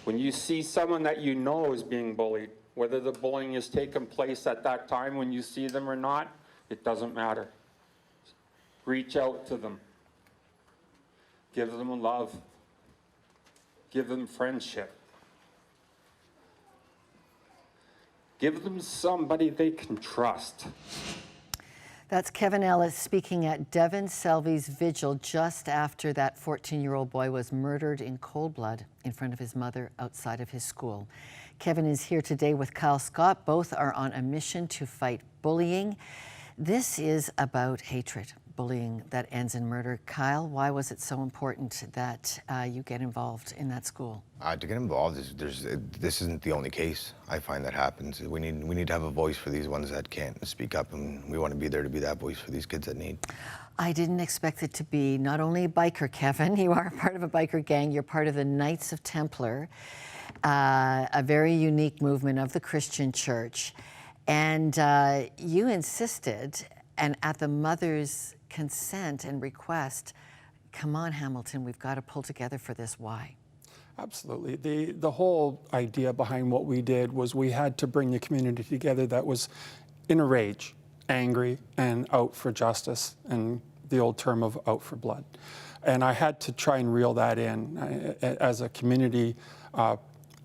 When you see someone that you know is being bullied, whether the bullying is taking place at that time when you see them or not, it doesn't matter. Reach out to them. Give them love. Give them friendship. Give them somebody they can trust. That's Keven Ellis speaking at Devan Selvey's vigil just after that 14-year-old boy was murdered in cold blood in front of his mother outside of his school. Keven is here today with Kyle Scott. Both are on a mission to fight bullying. This is about hatred, bullying that ends in murder. Kyle, why was it so important that you get involved in that school? To get involved, this isn't the only case I find that happens. We need to have a voice for these ones that can't speak up, and we want to be there to be that voice for these kids that need. I didn't expect it to be not only a biker, Keven. You are part of a biker gang. You're part of the Knights of Templar, a very unique movement of the Christian church. And you insisted, and at the mother's consent and request, come on, Hamilton, we've got to pull together for this. Why? Absolutely. The whole idea behind what we did was we had to bring the community together that was in a rage, angry, and out for justice, and the old term of out for blood. And I had to try and reel that in. As a community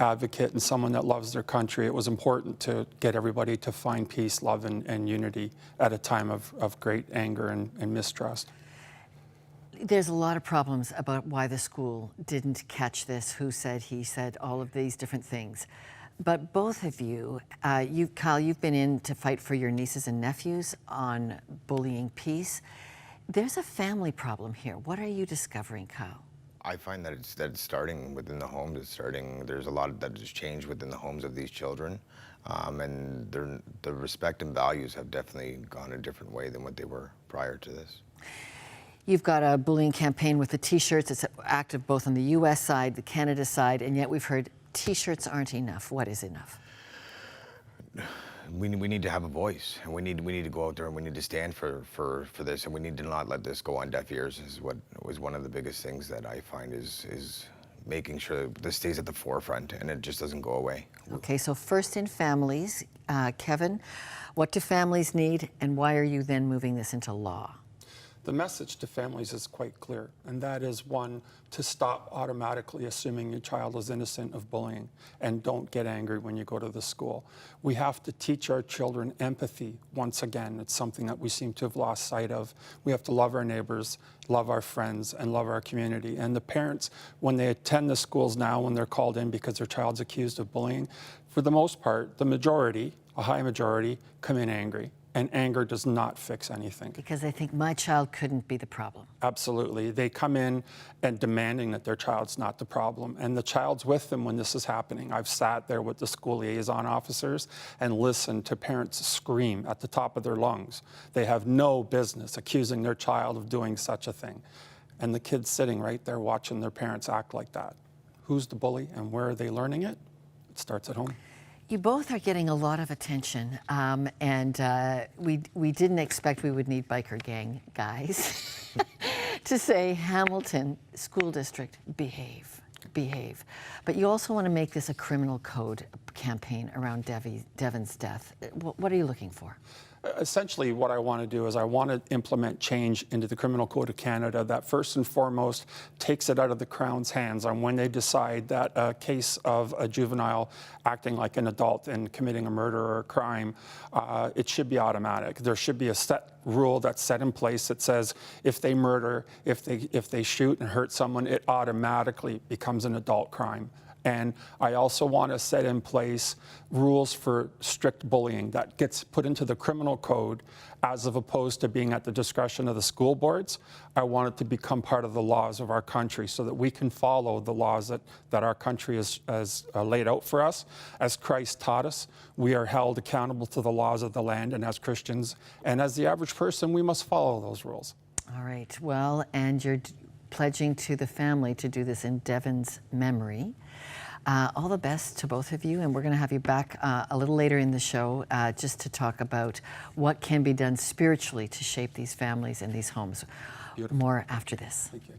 advocate and someone that loves their country, it was important to get everybody to find peace, love, and unity at a time of great anger and mistrust. There's a lot of problems about why the school didn't catch this, who said, he said, all of these different things. But both of you, Kyle, you've been in to fight for your nieces and nephews on bullying peace. There's a family problem here. What are you discovering, Kyle? I find that it's starting within the homes. There's a lot that has changed within the homes of these children, and the respect and values have definitely gone a different way than what they were prior to this. You've got a bullying campaign with the T-shirts. It's active both on the U.S. side, the Canada side, and yet we've heard T-shirts aren't enough. What is enough? We need to have a voice, and we need to go out there and we need to stand for this, and we need to not let this go on deaf ears. Is what was one of the biggest things that I find is making sure this stays at the forefront and it just doesn't go away. Okay, so first in families, Keven, what do families need, and why are you then moving this into law? The message to families is quite clear, and that is, one, to stop automatically assuming your child is innocent of bullying, and don't get angry when you go to the school. We have to teach our children empathy. Once again, it's something that we seem to have lost sight of. We have to love our neighbors, love our friends, and love our community. And the parents, when they attend the schools now, when they're called in because their child's accused of bullying, for the most part, the majority, a high majority, come in angry. And anger does not fix anything. Because they think my child couldn't be the problem. Absolutely. They come in and demanding that their child's not the problem. And the child's with them when this is happening. I've sat there with the school liaison officers and listened to parents scream at the top of their lungs. They have no business accusing their child of doing such a thing. And the kid's sitting right there watching their parents act like that. Who's the bully and where are they learning it? It starts at home. You both are getting a lot of attention, and we didn't expect we would need biker gang guys to say, Hamilton School District, behave, behave. But you also want to make this a criminal code campaign around Devan's death. What are you looking for? Essentially, what I want to do is I want to implement change into the Criminal Code of Canada that first and foremost takes it out of the Crown's hands on when they decide that a case of a juvenile acting like an adult and committing a murder or a crime, it should be automatic. There should be a set rule that's set in place that says if they murder, if they shoot and hurt someone, it automatically becomes an adult crime. And I also want to set in place rules for strict bullying that gets put into the criminal code as opposed to being at the discretion of the school boards. I want it to become part of the laws of our country so that we can follow the laws that our country has laid out for us. As Christ taught us, we are held accountable to the laws of the land, and as Christians and as the average person, we must follow those rules. All right, well, and you're pledging to the family to do this in Devan's memory. All the best to both of you, and we're going to have you back a little later in the show just to talk about what can be done spiritually to shape these families and these homes. Beautiful. More after this. Thank you.